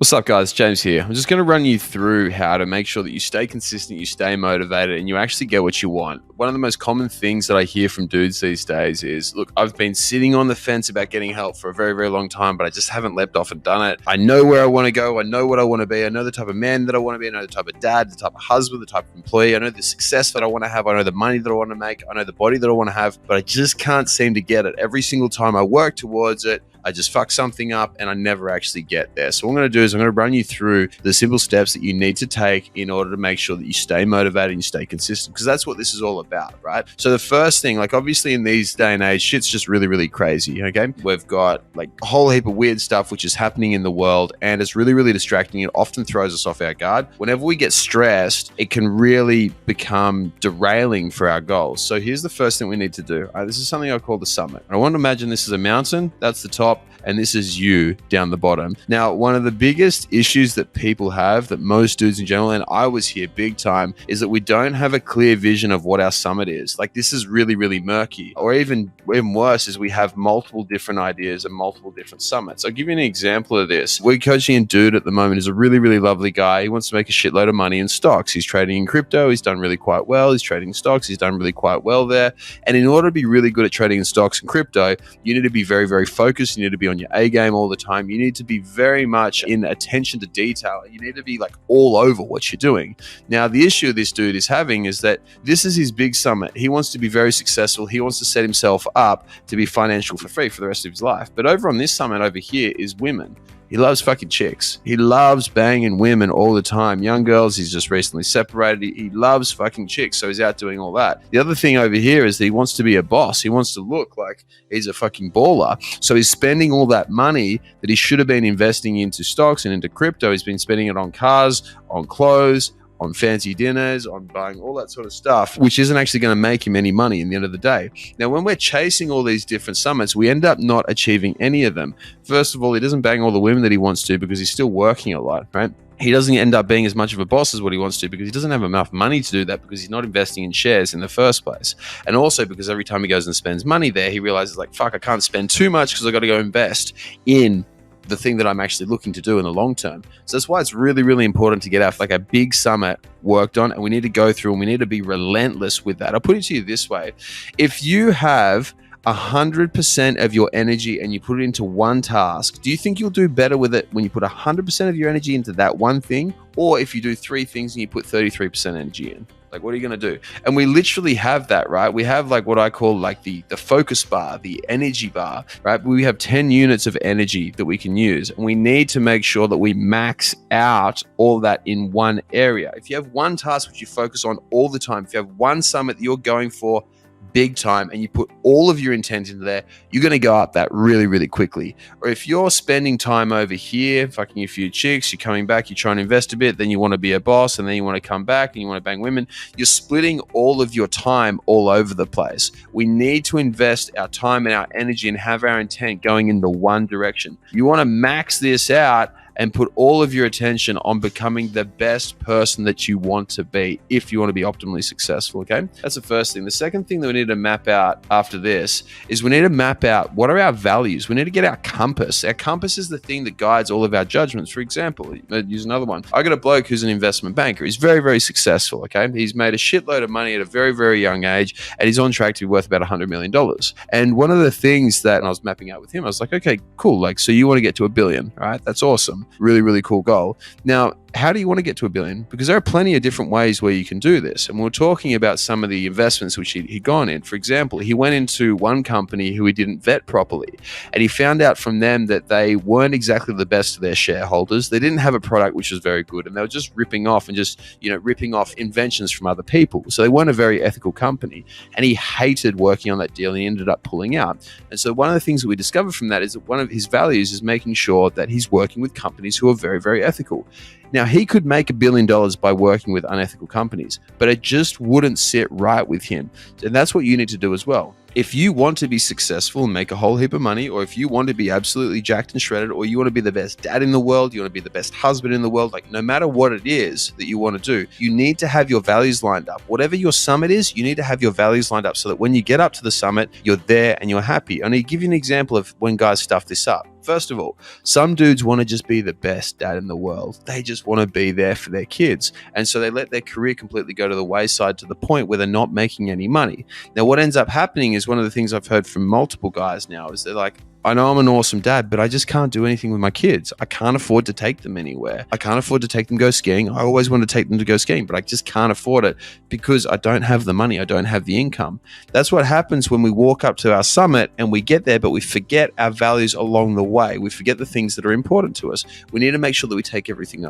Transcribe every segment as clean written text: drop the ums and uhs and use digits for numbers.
What's up, guys? James here. I'm just going to run you through how to make sure that you stay consistent, you stay motivated, and you actually get what you want. One of the most common things that I hear from dudes these days is, look, I've been sitting on the fence about getting help for a very, very long time, but I just haven't leapt off and done it. I know where I want to go. I know what I want to be. I know the type of man that I want to be. I know the type of dad, the type of husband, the type of employee. I know the success that I want to have. I know the money that I want to make. I know the body that I want to have, but I just can't seem to get it. Every single time I work towards it, I just fuck something up and I never actually get there. So what I'm going to do is I'm going to run you through the simple steps that you need to take in order to make sure that you stay motivated and you stay consistent, because that's what this is all about, right? So the first thing, like obviously in these day and age, shit's just really, really crazy, okay? We've got like a whole heap of weird stuff which is happening in the world and it's really, really distracting. It often throws us off our guard. Whenever we get stressed, it can really become derailing for our goals. So here's the first thing we need to do. This is something I call the summit. I want to imagine this is a mountain, that's the top, and this is you down the bottom. Now, one of the biggest issues that people have, that most dudes in general, and I was here big time, is that we don't have a clear vision of what our summit is. Like, this is really, really murky. Or even worse is we have multiple different ideas and multiple different summits. I'll give you an example of this. We're coaching a dude at the moment who's a really, really lovely guy. He wants to make a shitload of money in stocks. He's trading in crypto. He's done really quite well. He's trading stocks. He's done really quite well there. And in order to be really good at trading in stocks and crypto, you need to be very, very focused. You need to be on your A game all the time. You need to be very much in attention to detail. You need to be like all over what you're doing. Now, the issue this dude is having is that this is his big summit. He wants to be very successful. He wants to set himself up to be financial for free for the rest of his life. But over on this summit over here is women. He loves fucking chicks. He loves banging women all the time. Young girls, he's just recently separated. He loves fucking chicks, so he's out doing all that. The other thing over here is that he wants to be a boss. He wants to look like he's a fucking baller. So he's spending all that money that he should have been investing into stocks and into crypto. He's been spending it on cars, on clothes, on fancy dinners, on buying all that sort of stuff, which isn't actually going to make him any money in the end of the day. Now, when we're chasing all these different summits, we end up not achieving any of them. First of all, he doesn't bang all the women that he wants to because he's still working a lot, right? He doesn't end up being as much of a boss as what he wants to because he doesn't have enough money to do that because he's not investing in shares in the first place. And also because every time he goes and spends money there, he realizes like, fuck, I can't spend too much because I got to go invest in the thing that I'm actually looking to do in the long term. So that's why it's really, really important to get out like a big summit worked on, and we need to go through and we need to be relentless with that. I'll put it to you this way. If you have 100% of your energy and you put it into one task, do you think you'll do better with it when you put 100% of your energy into that one thing? Or if you do 3 things and you put 33% energy in? Like, what are you going to do? And we literally have that, right? We have like what I call like the focus bar, the energy bar, right? We have 10 units of energy that we can use. And we need to make sure that we max out all that in one area. If you have one task which you focus on all the time, if you have one summit that you're going for big time and you put all of your intent into there, you're going to go up that really, really quickly. Or if you're spending time over here, fucking a few chicks, you're coming back, you're trying to invest a bit, then you want to be a boss, and then you want to come back and you want to bang women, you're splitting all of your time all over the place. We need to invest our time and our energy and have our intent going in the one direction. You want to max this out and put all of your attention on becoming the best person that you want to be if you want to be optimally successful, okay? That's the first thing. The second thing that we need to map out after this is we need to map out what are our values. We need to get our compass. Our compass is the thing that guides all of our judgments. For example, use another one. I got a bloke who's an investment banker. He's very, very successful, okay? He's made a shitload of money at a very, very young age, and he's on track to be worth about $100 million. And one of the things that I was mapping out with him, I was like, okay, cool. Like, so you want to get to $1 billion, right? That's awesome. Really, really cool goal. Now, how do you want to get to $1 billion? Because there are plenty of different ways where you can do this. And we're talking about some of the investments which he'd gone in. For example, he went into one company who he didn't vet properly. And he found out from them that they weren't exactly the best to their shareholders. They didn't have a product which was very good. And they were just ripping off ripping off inventions from other people. So they weren't a very ethical company. And he hated working on that deal and he ended up pulling out. And so one of the things that we discovered from that is that one of his values is making sure that he's working with companies who are very, very ethical. Now, he could make $1 billion by working with unethical companies, but it just wouldn't sit right with him. And that's what you need to do as well. If you want to be successful and make a whole heap of money, or if you want to be absolutely jacked and shredded, or you want to be the best dad in the world, you want to be the best husband in the world, like no matter what it is that you want to do, you need to have your values lined up. Whatever your summit is, you need to have your values lined up so that when you get up to the summit, you're there and you're happy. I'm going to give you an example of when guys stuff this up. First of all, some dudes want to just be the best dad in the world. They just want to be there for their kids. And so they let their career completely go to the wayside to the point where they're not making any money. Now, what ends up happening is one of the things I've heard from multiple guys now is they're like, I know I'm an awesome dad, but I just can't do anything with my kids. I can't afford to take them anywhere. I can't afford to take them go skiing. I always want to take them to go skiing, but I just can't afford it because I don't have the money. I don't have the income. That's what happens when we walk up to our summit and we get there, but we forget our values along the way. We forget the things that are important to us. We need to make sure that we take everything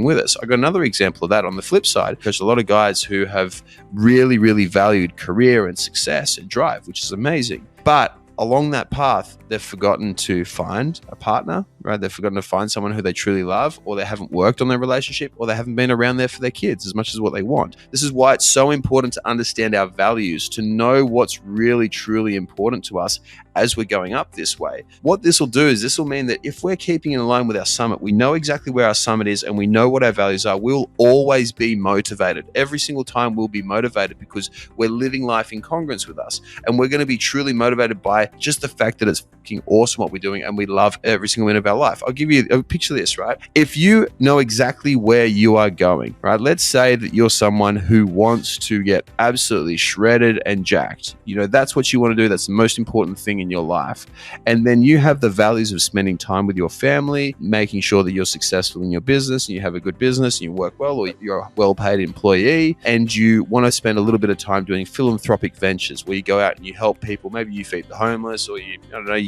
with us. I got another example of that on the flip side. There's a lot of guys who have really, really valued career and success and drive, which is amazing. But along that path, they've forgotten to find a partner, right? They've forgotten to find someone who they truly love, or they haven't worked on their relationship, or they haven't been around there for their kids as much as what they want. This is why it's so important to understand our values, to know what's really, truly important to us as we're going up this way. What this will do is this will mean that if we're keeping in line with our summit, we know exactly where our summit is and we know what our values are, we'll always be motivated. Every single time we'll be motivated because we're living life in congruence with us. And we're going to be truly motivated by just the fact that it's fucking awesome what we're doing and we love every single minute of our life. I'll give you a picture of this, right? If you know exactly where you are going, right? Let's say that you're someone who wants to get absolutely shredded and jacked. You know, that's what you want to do. That's the most important thing in your life. And then you have the values of spending time with your family, making sure that you're successful in your business and you have a good business and you work well, or you're a well-paid employee, and you want to spend a little bit of time doing philanthropic ventures where you go out and you help people. Maybe you feed the homeless, or you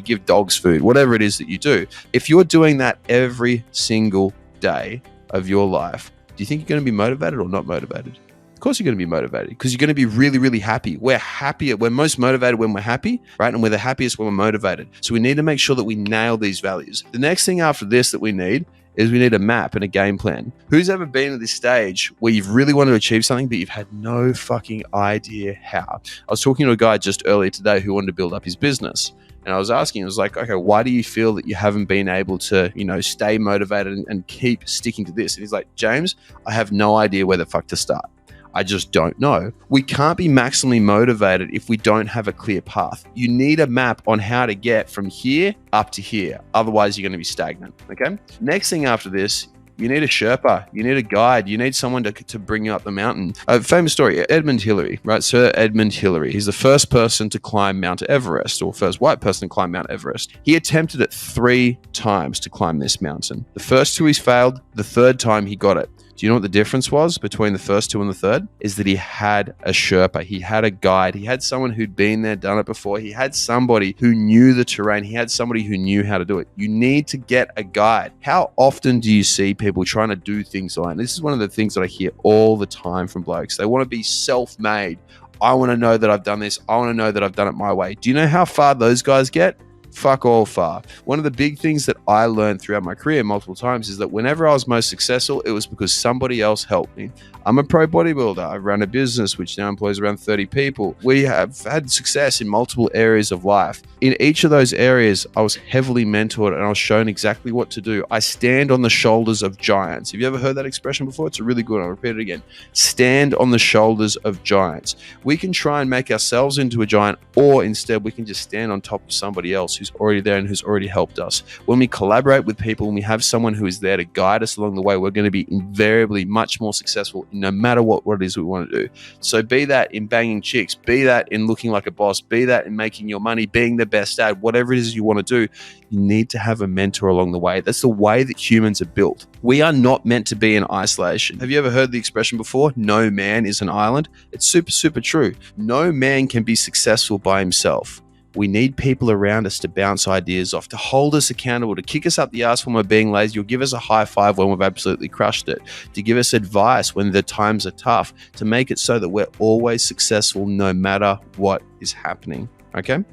give dogs food, whatever it is that you do. If you're doing that every single day of your life, do you think you're going to be motivated or not motivated? Of course you're going to be motivated because you're going to be really, really happy. We're most motivated when we're happy, right? And we're the happiest when we're motivated. So we need to make sure that we nail these values. The next thing after this that we need is we need a map and a game plan. Who's ever been at this stage where you've really wanted to achieve something, but you've had no fucking idea how? I was talking to a guy just earlier today who wanted to build up his business. And I was asking, I was like, okay, why do you feel that you haven't been able to, stay motivated and keep sticking to this? And he's like, James, I have no idea where the fuck to start. I just don't know. We can't be maximally motivated if we don't have a clear path. You need a map on how to get from here up to here. Otherwise, you're going to be stagnant. Okay. Next thing after this, you need a Sherpa, you need a guide, you need someone to bring you up the mountain. A famous story, Edmund Hillary, right? Sir Edmund Hillary. He's the first person to climb Mount Everest, or first white person to climb Mount Everest. He attempted it 3 times to climb this mountain. The first 2 he's failed, the 3rd time he got it. Do you know what the difference was between the first 2 and the 3rd? Is that he had a Sherpa, he had a guide, he had someone who'd been there, done it before, he had somebody who knew the terrain, he had somebody who knew how to do it. You need to get a guide. How often do you see people trying to do things like this? Is one of the things that I hear all the time from blokes. They want to be self-made. I want to know that I've done this. I want to know that I've done it my way. Do you know how far those guys get? Fuck all far. One of the big things that I learned throughout my career multiple times is that whenever I was most successful, it was because somebody else helped me. I'm a pro bodybuilder. I run a business which now employs around 30 people. We have had success in multiple areas of life. In each of those areas, I was heavily mentored and I was shown exactly what to do. I stand on the shoulders of giants. Have you ever heard that expression before? It's a really good one. I'll repeat it again. Stand on the shoulders of giants. We can try and make ourselves into a giant, or instead we can just stand on top of somebody else who's already there and who's already helped us. When we collaborate with people, when we have someone who is there to guide us along the way, we're going to be invariably much more successful no matter what it is we want to do. So be that in banging chicks, be that in looking like a boss, be that in making your money, being the best dad, whatever it is you want to do, you need to have a mentor along the way. That's the way that humans are built. We are not meant to be in isolation. Have you ever heard the expression before? No man is an island. It's super, super true. No man can be successful by himself. We need people around us to bounce ideas off, to hold us accountable, to kick us up the ass when we're being lazy. You'll give us a high five when we've absolutely crushed it, to give us advice when the times are tough, to make it so that we're always successful no matter what is happening. Okay?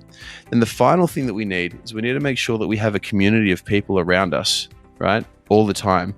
And the final thing that we need is we need to make sure that we have a community of people around us, right? All the time.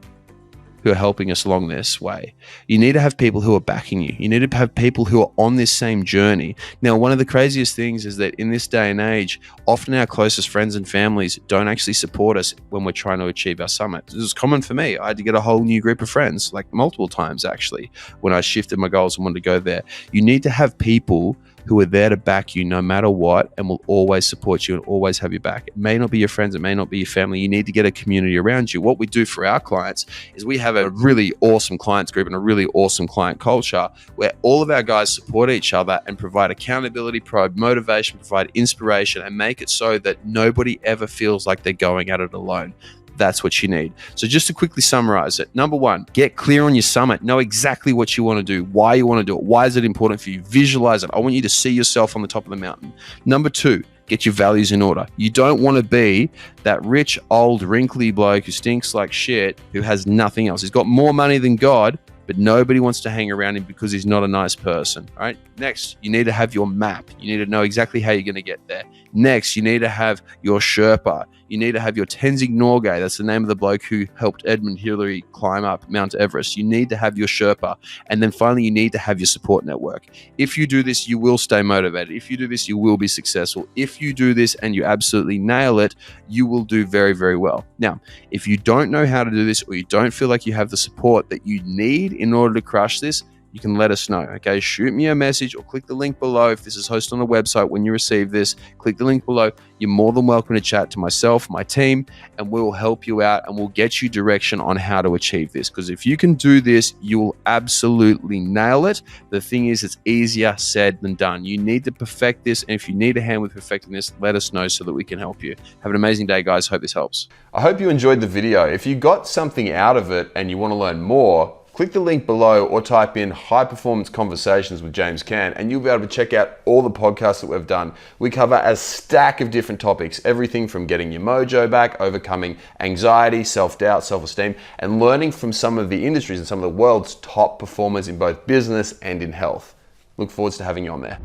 who are helping us along this way. You need to have people who are backing you. You need to have people who are on this same journey. Now, one of the craziest things is that in this day and age, often our closest friends and families don't actually support us when we're trying to achieve our summit. This is common for me. I had to get a whole new group of friends, like multiple times actually, when I shifted my goals and wanted to go there. You need to have people who are there to back you no matter what and will always support you and always have your back. It may not be your friends, it may not be your family. You need to get a community around you. What we do for our clients is we have a really awesome clients group and a really awesome client culture where all of our guys support each other and provide accountability, provide motivation, provide inspiration, and make it so that nobody ever feels like they're going at it alone. That's what you need. So just to quickly summarize it, number one, get clear on your summit. Know exactly what you want to do, why you want to do it, why is it important for you. Visualize it. I want you to see yourself on the top of the mountain. Number two, get your values in order. You don't want to be that rich, old, wrinkly bloke who stinks like shit, who has nothing else. He's got more money than God, but nobody wants to hang around him because he's not a nice person. All right. Next, you need to have your map. You need to know exactly how you're going to get there. Next, you need to have your Sherpa. You need to have your Tenzing Norgay. That's the name of the bloke who helped Edmund Hillary climb up Mount Everest. You need to have your Sherpa. And then finally, you need to have your support network. If you do this, you will stay motivated. If you do this, you will be successful. If you do this and you absolutely nail it, you will do very, very well. Now, if you don't know how to do this or you don't feel like you have the support that you need in order to crush this, you can let us know, okay? Shoot me a message or click the link below. If this is hosted on a website, when you receive this, click the link below. You're more than welcome to chat to myself, my team, and we will help you out and we'll get you direction on how to achieve this. Because if you can do this, you will absolutely nail it. The thing is, it's easier said than done. You need to perfect this. And if you need a hand with perfecting this, let us know so that we can help you. Have an amazing day, guys. Hope this helps. I hope you enjoyed the video. If you got something out of it and you want to learn more, click the link below or type in High Performance Conversations with James Cant and you'll be able to check out all the podcasts that we've done. We cover a stack of different topics, everything from getting your mojo back, overcoming anxiety, self-doubt, self-esteem, and learning from some of the industries and some of the world's top performers in both business and in health. Look forward to having you on there.